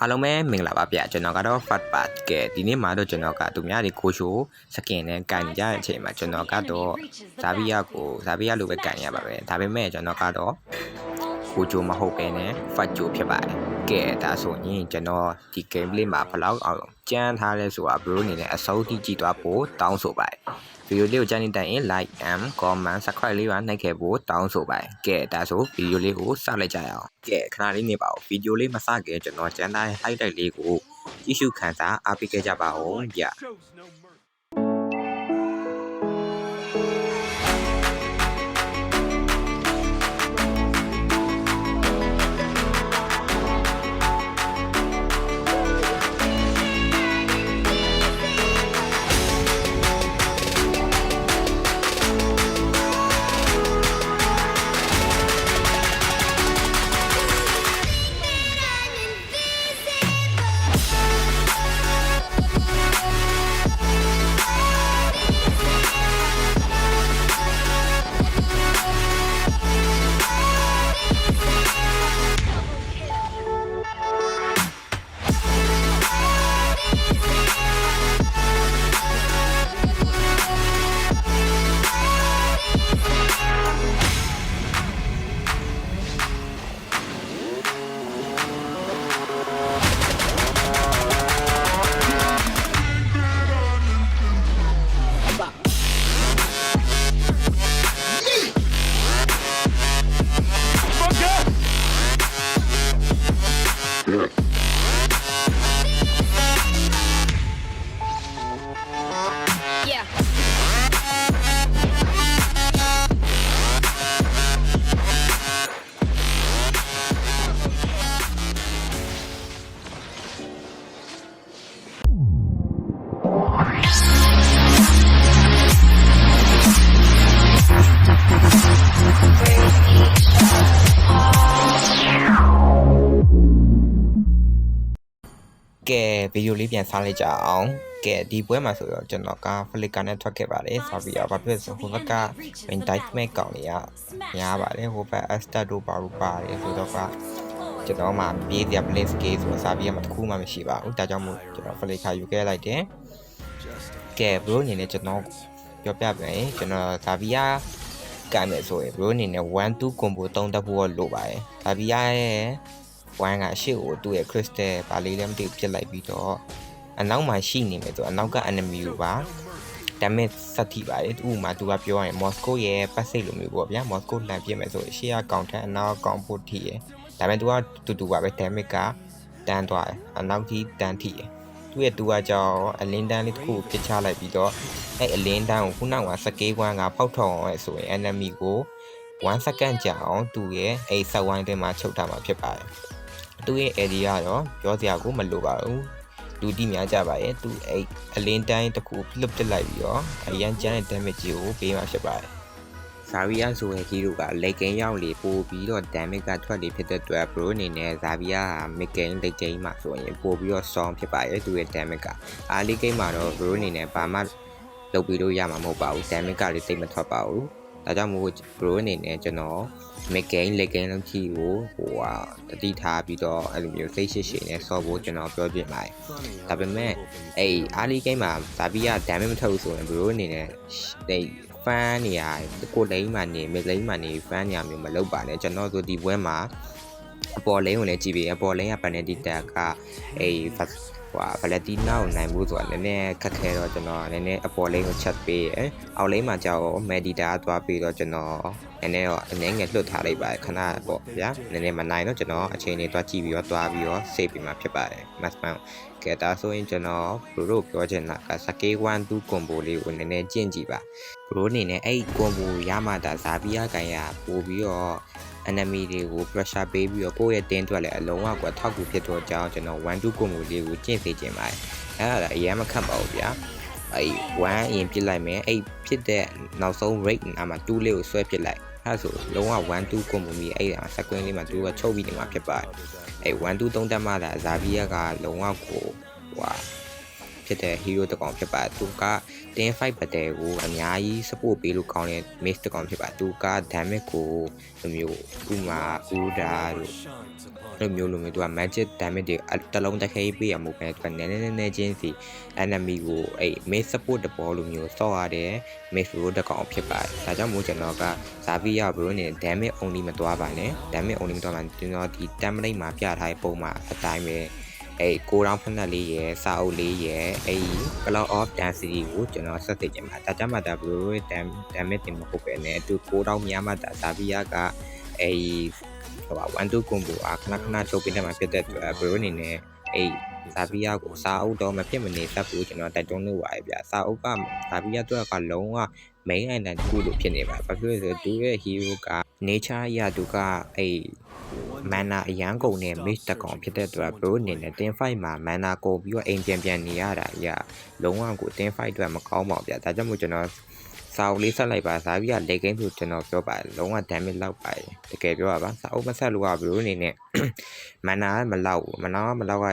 အားလုံးပဲမင်္ဂလာပါဗျကျွန်တော်ကတော့ Fat Pat ကဲဒီနေ့မှာတော့ကျွန်တော်ကသူများတွေကိုရှိုးစကင်နဲ့ကန်ကြတဲ့အချိန်မှာကျွန်တော်ကတော့ဇာဗီယာလိုပဲကန်ရပါပဲဒါပေမဲ့ကျွန်တော်ကတော့ကိုချိုမဟုတ်ပဲနဲ့ Fat ချိုဖြစ်ပါတယ်ကဲဒါဆိုရင်ကျွန်တော်ဒီ game လေးမှာဘယ်လောက်အောင်ကြမ်းထားလဲဆိုတာ bro အနေနဲ့အစိုးထိကြည့်သွားဖို့တောင်းဆိုပါတယ်ဗီဒီယိုလေးကိုကြိုက်နေတဲ့ရင် like and comment subscribe လေးပါနှိပ်ခဲ့ဖို့တောင်းဆိုပါတယ်ကဲဒါဆိုဗီဒီယိုလေးကိုစလိုက်ကြရအောင်ကဲခဏလေးနေပါဦးဗီဒီယိုလေးမစခင်ကျွန်တော်ကျန်တဲ့ highlight လေးကိုကြည့်ရှုခန်းစားအားပေးခဲ့ကြပါဦးဗျကဲဗီဒီယိုလေးပြန်စားလိုက်ကြအောင်ကဲဒီပွဲမှာဆိုတော့ကျွန်တော်ကဖလစ်ကာနဲ့ထွက်ခဲ့ပါတယ်ဆိုပြီးတော့ဘာဖြစ်ဆိုဟိုဘက်က main dive မဲ့ကောင်တွေကများပါတယ်ဟိုဘက် astat တို့ပါလို့ပါတယ်ဆိုတော့ကကျွန်တော်မှပြေးစရာ play scale ဆိုတော့စာပြီးရမှာတစ်ခုမှမရှိပါဘူးဒါကြောင့်မို့ကျွန်တော်ဖလစ်ကာယူခဲ့လိုက်တယ်ကဲ bro အနေနဲ့ကျွန်တော်ပြောပြပြန်ကျွန်တော်ဇာဗီယာကန်မယ်ဆိုရင် bro အနေနဲ့1-2 combo 3တက်ဖို့လိုပါတယ်ဇာဗီယာရဲ့ဝိုင်းကအရှိကိုသူ့ရဲ့ crystal ပါလေးလည်းမသိဖြစ်လိုက်ပြီးတော့အနောက်မှာရှိနေမယ်ဆိုအနောက်က enemy ကိုပါ damage ဆက်ထိပါတယ်ဥပမာသူကပြောရရင် Moscow ရဲ့ passive လိုမျိုးပေါ့ဗျာ Moscow လန်ပြစ်မယ်ဆိုရှေ့ကကောင်ထက်အနောက်ကောင်ပို့ထိရယ်ဒါပေမဲ့သူကတူပါပဲ damage ကတန်းသွားတယ်အနောက်ကြီးတန်းထိရယ်သူ့ရဲ့သူကကြောင့်အလင်းတန်းလေးတစ်ခုပြစ်ချလိုက်ပြီးတော့အဲ့အလင်းတန်းကိုခုနကစကေးကွန်းကဖောက်ထောင်အောင်ဆိုရင် enemy ကို1 second ကြာအောင်သူ့ရဲ့အဲ့ set wine ထဲမှာချုပ်ထားမှာဖြစ်ပါတယ်သူ့ရဲ့ area တော့ပြောစရာကိုမလိုပါဘူးလူတိများကြပါရဲ့သူအဲ့အလင်းတိုင်းတစ်ခုလှုပ်တက်လိုက်ပြီးတော့အရန်ကျန်းတဲ့ damage ကြီးကိုပေးမှာဖြစ်ပါတယ်ဇာဗီယာဆိုရဲ့ကြီးတို့ကလက်ကင်းရောက်လေပို့ပြီးတော့ damage ကထွက်လေဖြစ်တဲ့အတွက် bro အနေနဲ့ဇာဗီယာဟာ mid game လက်ကင်းမှာဆိုရင်ပို့ပြီးတော့ strong ဖြစ်ပါရဲ့သူရဲ့ damage ကအားလေး game မှာတော့ bro အနေနဲ့ဘာမှလုပ်ပြီးလို့ရမှာမဟုတ်ပါဘူး damage ကလည်းတိတ်မထွက်ပါဘူးဒါကြောင့်မို့ bro အနေနဲ့ကျွန်တော် mid game လက် game လုံးကြီးကိုတတိထားပြီးတော့အဲ့လိုမျိုးစိတ်ရှိနဲ့ဆော့ဖို့ကျွန်တော်ပြောပြပါတယ်ဒါပေမဲ့အဲ့ early game မှာဇာဗီယာ damage မထွက်ဘူးဆိုရင် bro အနေနဲ့အဲ့ fan နေရာကိုလိမ့်မှနေ mid lane မှနေ fan နေရာမျိုးမလုပ်ပါနဲ့ကျွန်တော်တို့ဒီပွဲမှာအပေါ် lane ကိုလည်းကြည့်ပြီးအပေါ် lane က penalty tag ကအဲ့ ဗလက်တီနာကိုနိုင်ဖို့ဆိုတာနည်းနည်းခက်ခဲတော့ကျွန်တော်နည်းနည်းအပေါ်လိမ့်ကိုချက်ပေးရယ်အောက်လိမ့်မှာကြောက်မက်ဒီတာသွားပြီးတော့ကျွန်တော်နည်းနည်းတော့အနည်းငယ်လွတ်ထားလိုက်ပါတယ်ခဏပေါ့ဗျာနည်းနည်းမနိုင်တော့ကျွန်တော်အချိန်လေးသွားကြည့်ပြီးတော့save ပြီးမှဖြစ်ပါတယ် max man ကဲဒါဆိုရင်ကျွန်တော်ဘရိုတို့ပြောချင်တာကစကေး1-2 combo လေးကိုနည်းနည်းကျင့်ကြည့်ပါဘရိုအနေနဲ့အဲ့ combo ရမှဒါဇာဗီယာကန်ရပို့ပြီးတော့ enemy တွေကို pressure ပေးပြီးတော့ကိုယ့်ရဲ့တင်းအတွက်လည်းအလုံးဝထောက်ကူဖြစ်တော့ကြောင်းကျွန်တော်1-2 combo လေးကိုကျင့်စေချင်ပါတယ်အဲ့ဒါအရင်မခတ်ပါဘူးဗျာအဲ့1အရင်ပြစ်လိုက်မယ်အဲ့ဖြစ်တဲ့နောက်ဆုံး rate နာမှာ2လေးကိုဆွဲပြစ်လိုက်အဲ့ဆိုလုံးဝ1-2 combo မီအဲ့ဒါ screen လေးမှာသူကချုပ်ပြီးနေမှာဖြစ်ပါတယ်အဲ့1-2 3တက်မှသာဇာဗီယာကလုံးဝကို ဖြစ်တဲ့ hero တကောင်ဖြစ်ပါသူကတင်း fight ပတ်တဲ့ကိုအများကြီး support ပေးလို့ကောင်းတဲ့ mix တကောင်ဖြစ်ပါသူက damage ကိုလိုမျိုးဥမာဥဒါတို့လိုမျိုးသူက magic damage တွေတလုံးတစ်ခဲပေးရမှုပဲသူကနည်းနည်းချင်းစီ enemy ကိုအဲ့ mix support တပေါ်လိုမျိုးဆော့ရတဲ့ mix ရိုးတကောင်ဖြစ်ပါတယ်ဒါကြောင့်မို့ကျွန်တော်ကဇာဗီယာဘရိုနဲ့ damage only မသွားပါနဲ့ damage only မသွားပါနဲ့ကျွန်တော်ဒီ template မှာပြထားတဲ့ပုံမှာအတိုင်းပဲအဲ့ကိုရောင်းဖက်နှက်လေးရယ်စာအုပ်လေးရယ်အဲ့ cloud of density ကိုကျွန်တော်ဆက်သိကြမှာဒါကြောင့်မှဒါဘရိုရဲ့ damage တင်မဟုတ်ပဲနဲ့သူကိုရောင်းများမှဒါဇာဗီယာကအဲ့ဟို1-2 combo ခဏချုပ်ပေးတယ်မှာဖြစ်တဲ့ဘရိုအနေနဲ့အဲ့ဇာဗီယာကိုစာအုပ်တော့မဖြစ်မနေဆက်ဖို့ကျွန်တော်တိုက်တွန်းလို့ပါဗျာစာအုပ်ကဇာဗီယာတို့ကလုံးဝ main item တစ်ခုလို့ဖြစ်နေပါဘာဖြစ်လို့လဲဆိုတော့သူရဲ့ hero က nature အရာသူကအဲ့ mana အရန်ကုန်နဲ့ mix တကောင်ဖြစ်တဲ့အတွက် bro အနေနဲ့ team fight မှာ mana ကုန်ပြီးတော့အိမ်ပြန်နေရတာအရာလုံးဝကို team fight အတွက်မကောင်းပါဘူးဗျာဒါကြောင့်မို့ကျွန်တော်စာအုပ်လေးဆက်လိုက်ပါဇာဗီယာလက်ကိန်းဆိုကျွန်တော်ပြောပါတယ်လုံးဝ damage လောက်ပါတယ်တကယ်ပြောရပါစာအုပ်မဆက်လို့က bro အနေနဲ့ mana မလောက်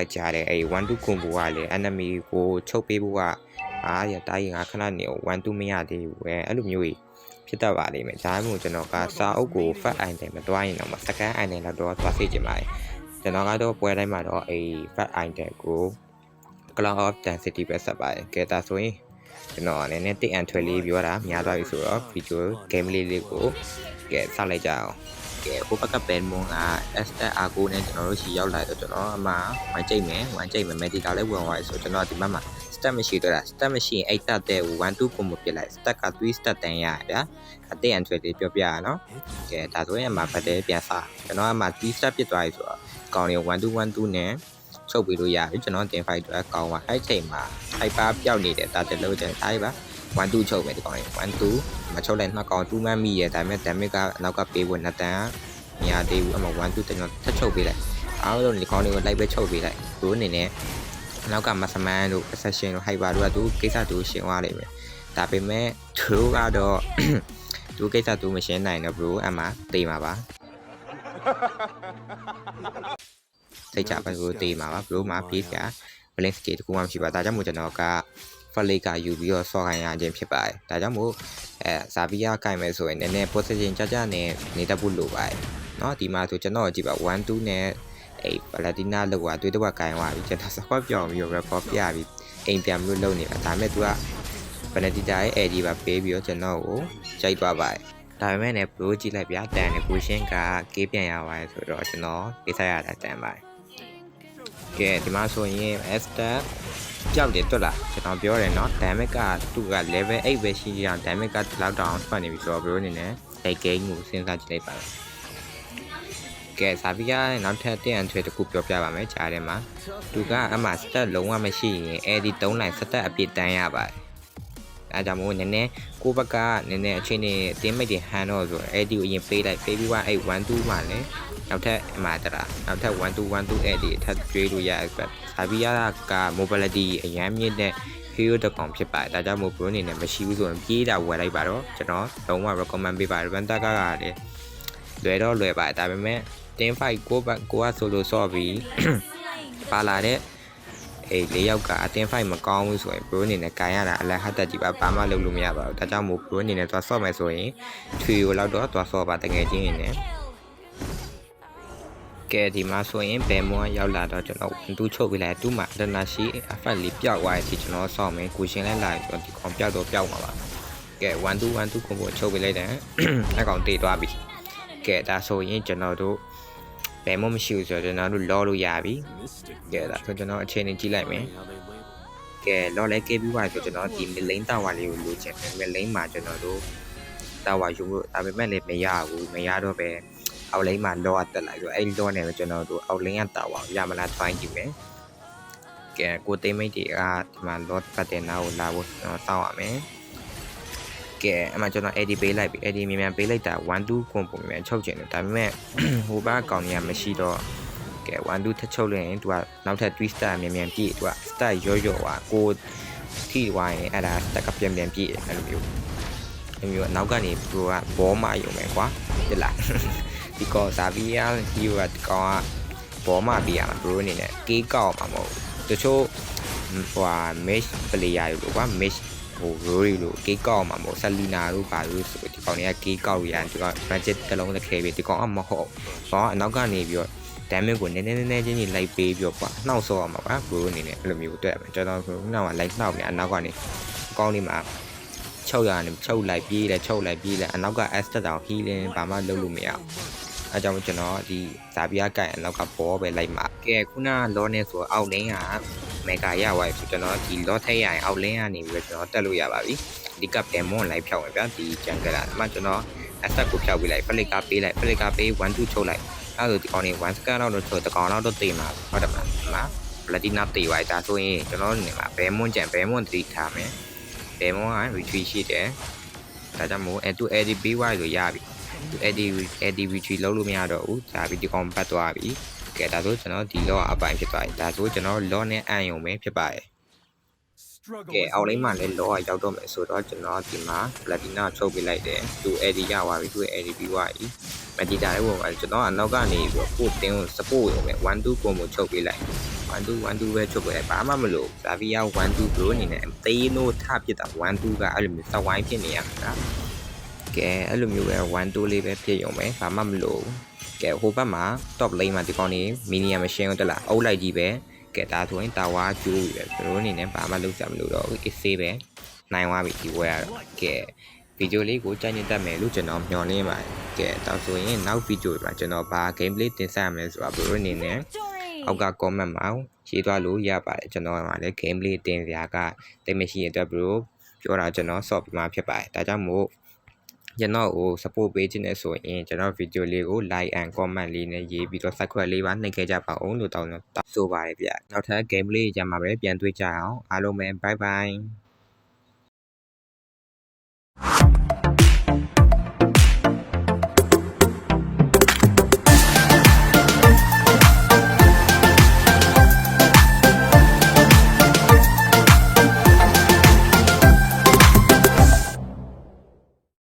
ရကြတဲ့အဲ့1-2 combo ကလည်း enemy ကိုချုပ်ပေးဖို့ကရတိုင်းငါခဏနေ1-2မရသေးဘူးပဲအဲ့လိုမျိုးဖြစ်တတ်ပါလိမ့်မယ်ဒါမှမဟုတ်ကျွန်တော်ကစာအုပ်ကို fat item မတွားရင်တော့ second item လောက်တော့သွားစေချင်ပါတယ်ကျွန်တော်ကတော့ပွဲတိုင်းမှာတော့အဲ့ fat item ကို cloud of density ပဲဆက်ပါတယ်ကဲဒါဆိုရင်ကျွန်တော်အနေနဲ့ tick and trail လေးပြောတာများသွားပြီဆိုတော့ video game လေးကိုကဲစလိုက်ကြအောင်ကဲဟိုဘက်က band moon က SR9 နဲ့ကျွန်တော်တို့ရှီရောက်လာတော့ကျွန်တော်အမှဝိုင်းကြိတ်မယ် medica လည်းဝင်သွားပြီဆိုကျွန်တော်ဒီဘက်မှာ stat မရှိတော့တာ stat မရှိရင်အဲ့တက်တဲ့1-2 combo ပြလိုက် stat က3 stat တန်ရဗျာအတိတ် and trail လေးပြောပြရနော်ကဲဒါဆိုရင်အမှပတ်တယ်ပြန်စကျွန်တော်အမှ3 stat ပြစ်သွားပြီဆိုတော့ကောင်းနေ1-2နဲ့ချုပ်ပြီးလို့ရပြီကျွန်တော်တင် fight တော့ကောင်းပါအဲ့ချိန်မှာ hyper ပျောက်နေတဲ့တာတက်လို့ကျန်ထားပါ1-2ချုပ်မယ်ဒီကောင်လေး1-2မချုပ်လိုက်နှစ်ကောင်2မှတ်မိရဒါပေမဲ့ damage ကအနောက်ကပေးဖို့နှစ်တန်းမရသေးဘူးအမှ1-2ကျွန်တော်ထပ်ချုပ်ပေးလိုက်အားလုံးဒီကောင်လေးကိုလိုက်ပဲချုပ်ပေးလိုက်ဘရိုအနေနဲ့အနောက်ကမဆမန်တို့ accession တို့ hyper တို့ကသူကိစ္စသူရှင်းသွားလိမ့်မယ်ဒါပေမဲ့သူကတော့သူကိစ္စသူမရှင်းနိုင်တော့ဘရိုအမှတေးမှာပါစိတ်ချပါလို့တေးမှာပါဘရိုမှာပြေးစရာ blink skill တခုမှမရှိပါဒါကြောင့်မို့ကျွန်တော်က flick ကယူပြီးတော့ဆော့ခိုင်းရခြင်းဖြစ်ပါတယ်ဒါကြောင့်မို့ဇာဗီယာကိုင်မယ်ဆိုရင်နည်းနည်း position ကြနဲ့နေတတ်ဖို့လိုပါတယ်เนาะဒီမှာဆိုကျွန်တော်ကြည့်ပါ1-2နဲ့အဲ့ Palatina လောက်ကတွေးတော့ကိုင်သွားပြီကျွန်တော် squad ပြောင်းပြီးတော့ report ပြပြီးအိမ်ပြန်ပြီးလုပ်နေတာဒါပေမဲ့ तू က Palatina ရဲ့ AD ပါပေးပြီးတော့ကျွန်တော်ကိုကြိုက်သွားပါတယ်ဒါပေမဲ့လည်း bro ကြည့်လိုက်ဗျာတန်နေကိုရှင်းကကေးပြန်ရပါတယ်ဆိုတော့ကျွန်တော်ပေးဆက်ရတာတန်ပါတယ်ကဲဒီမှာဆိုရင် Esther ကြောက်တယ်တွက်လားကျွန်တော်ပြောတယ်เนาะ damage ကသူက level 8ပဲရှိကြအောင် damage ကဒီလောက်တောင်ထွက်နေပြီဆိုတော့ bro အနေနဲ့ light game ကိုစဉ်းစားကြည့်လိုက်ပါကဲဇာဗီယာနောက်ထပ်1 and 2တခုပြောပြပါမယ်ကြားထဲမှာသူကအမှ stat လုံးဝမရှိရင် AD 3 line stat အပြည့်တန်းရပါတယ်အဲကြောင့်မို့နည်းနည်းကိုဘက်ကနည်းနည်းအချိန်နဲ့တင်းမိတ်တွေဟန်တော့ဆို AD ကိုအရင်ပေးလိုက်ပေးပြီးว่าအဲ့1-2မှာလည်းနောက်ထပ်အမှတရာနောက်ထပ်1-2 AD ထပ်ကျွေးလို့ရအတွက်ဇာဗီယာက mobility အရန်မြင့်တဲ့ hero တကောင်ဖြစ်ပါတယ်ဒါကြောင့်မို့ bro အနေနဲ့မရှိဘူးဆိုရင်ပြေးတာဝယ်လိုက်ပါတော့ကျွန်တော်လုံးဝ recommend ပေးပါတယ် Vanta ကလည်းလွယ်တော့လွယ်ပါတယ်ဒါပေမဲ့ team fight ကိုက solo ဆော့ပြီးပါလာတဲ့အဲ့၄ယောက်ကအတင်း fight မကောင်းဘူးဆိုရင် bro အနေနဲ့ကန်ရတာအလဟတ်တက်ကြီးပါဘာမှလုပ်လို့မရပါဘူးဒါကြောင့်မို့ bro အနေနဲ့သွားဆော့မယ်ဆိုရင်ထွေကိုလောက်တော့သွားဆော့ပါတကယ်ချင်းနေတယ်ကဲဒီမှာဆိုရင်ဘယ်မောရောက်လာတော့ကျွန်တော်တူးချုပ်ပေးလိုက်တူးမှာဒနာရှိအဖက်လေးပျောက်သွားတယ်ဒီကျွန်တော်ဆော့မယ်ကိုရှင်လဲလာပြီးတော့ဒီကောင်ပျောက်တော့ပျောက်မှာပါကဲ1-2 combo ချုပ်ပေးလိုက်တယ်အကောင်တေးသွားပြီကဲဒါဆိုရင်ကျွန်တော်တို့ဘယ်မှမရှိဘူးဆိုတော့ကျွန်တော်တို့လောလို့ရပြီကဲဒါဆိုကျွန်တော်အချိန်နဲ့ကြည့်လိုက်မယ်ကဲလောလဲကေးပြီးပါဆိုကျွန်တော်ဒီ lane tower လေးကိုလိုချင်တယ် lane မှာကျွန်တော်တို့ tower ယူလို့ဒါပေမဲ့လည်းမရဘူးမရတော့ပဲအောက် lane မှာလောတက်လိုက်ဆိုအဲ့လောနဲ့ပဲကျွန်တော်တို့အောက် lane က tower ရမလား try ကြည့်မယ်ကဲကိုတိမိတ်တွေကဒီမှာ load ပတ်တဲ့နားကိုလာဖို့ကျွန်တော်စောင့်ရမယ်ကဲအမှကျွန်တော် AD ပေးလိုက်ပြီ AD မြန်ပေးလိုက်တာ1-2 combo မြန်ချုပ်ချင်တယ်ဒါပေမဲ့ဟိုဘက်ကောင်ကြီးကမရှိတော့ကဲ1-2ထချုပ်လို့ရင်သူကနောက်ထပ်3 star မြန်ပြည့်သူက star ရော့ွားကိုထိဝိုင်းအဲ့ဒါ star ကပြန်ပြည့်အဲ့လိုမျိုးအနောက်ကနေသူကဘောမယုံမယ်ကွာဒီလားဒီကောဇာဗီယာဟီရိုကကောင်ကဘောမပေးရမှာ bro အနေနဲ့ကေးကောက်မှာမဟုတ်တချို့ ဟိုဟာ mesh player လို့ကွာ mesh ဟို rory လို့ကေးကောက်မှာမို့ဆလီနာတို့ပါလို့ဆိုဒီကောင်တွေကကေးကောက်ရဒီကောင် budget တစ်လုံးတစ်ခဲပြီးဒီကောင်အမဟုတ်ဘောအနောက်ကနေပြီးတော့ damage ကိုနည်းနည်းချင်းကြီးလိုက်ပေးပြီးတော့ကွာနှောက်ဆော့ရမှာပါ bro အနေနဲ့အဲ့လိုမျိုးတွေ့ရမယ်ကျွန်တော်ခုနကလိုက်နှောက်နေအနောက်ကနေအကောင်းလေးမှာချုပ်ရနေချုပ်လိုက်ပြေးလဲချုပ်လိုက်ပြေးလဲအနောက်က asset တောင် healing ဘာမှလုပ်လို့မရဘူးအဲကြောင့်ကျွန်တော်ဒီဇာဘီယာကိုင်အနောက်ကဘောပဲလိုက်မှာကဲခုနလောနေဆိုအောက်လင်းကမေဂါရဝိုင်းဆိုကျွန်တော်ဒီလောထက်ရရင်အောက်လင်းကနေပြီးတော့ကျွန်တော်တက်လို့ရပါပြီဒီကပ်ဒဲမွန်လိုက်ဖြောက်မယ်ဗျာဒီဂျန်ကလာအမှကျွန်တော် asset ကိုဖြောက်ပေးလိုက် flicker ပေးလိုက် flicker ပေး1 2ချုပ်လိုက်အဲ့ဒါဒီကောင်နေ1 second လောက်တော့ချုပ်တကောင်လောက်တော့တေးမှာဟုတ်တယ်မလား platinum တေးပါဒါဆိုရင်ကျွန်တော်နေမှာဘဲမွန်ကြံဘဲမွန်3ထားမယ်ဘဲမွန်က retreat ရှိတယ်ဒါကြောင့်မို့သူ AD ပေးသွားလို့ရပြီသူ AD retreat လုံးလို့မရတော့ဘူးဒါပြီးဒီကောင်ပတ်သွားပြီကဲဒါဆိုကျွန်တော်ဒီ law အပိုင်းဖြစ်သွားပြီဒါဆိုကျွန်တော် law နဲ့အံ့ယုံပဲဖြစ်ပါတယ်ကဲအောက်လိမ့်မှာလည်း law ရောက်တော့မယ်ဆိုတော့ကျွန်တော်ဒီမှာ platinum ချုပ်ပေးလိုက်တယ်သူ AD ရသွားပြီသူ AD ပြီးသွားပြီမတီတာလေးပေါ့ကျွန်တော်အနောက်ကနေပြီးတော့ပို့တင်းကို support ရုံပဲ1 2 combo ချုပ်ပေးလိုက်1 2ပဲချုပ်ပေးလိုက်ဘာမှမလို့ဇာဗီယာ1 2 bro အနေနဲ့တေးနိုးထဖြစ်တာ1 2ကအဲ့လိုမျိုးစဝိုင်းဖြစ်နေရမှာကဲအဲ့လိုမျိုးပဲ1 2လေးပဲဖြစ်ရုံပဲဘာမှမလို့ကဲဟိုဘက်မှာ top lane မှာဒီကောင်နေမီနီယမ်မရှင်းတော့လားအုပ်လိုက်ကြီးပဲကဲဒါဆိုရင်တာဝါကျိုးပြီပဲဘရိုအနေနဲ့ဘာမှလုပ်စရာမလိုတော့ဘူး AC ပဲနိုင်သွားပြီဒီဝဲရတော့ကဲဗီဒီယိုလေးကိုကြိုက်နေတတ်မယ်လို့ကျွန်တော်မျှော်လင့်ပါတယ်ကဲဒါဆိုရင်နောက်ဗီဒီယိုမှာကျွန်တော်ဘာ gameplay တင်ဆက်ရမလဲဆိုတာဘရိုအနေနဲ့အောက်က comment မှာရေးသွားလို့ရပါတယ်ကျွန်တော်ကလည်း gameplay တင်စရာကတိတ်မရှိတဲ့အတွက်ဘရိုပြောတာကျွန်တော် solve မှာဖြစ်ပါတယ်ဒါကြောင့်မို့ကျွန်တော်ကို support ပေးခြင်းနဲ့ဆိုရင်ကျွန်တော်ဗီဒီယိုလေးကို like and comment လေးနဲ့ရေးပြီးတော့ subscribe လေးပါနှိပ်ခဲ့ကြပါဦးလို့တောင်းဆိုပါတယ်ဗျနောက်ထပ် gameplay ကြမှာပဲပြန်တွေ့ကြအောင်အားလုံးပဲ bye bye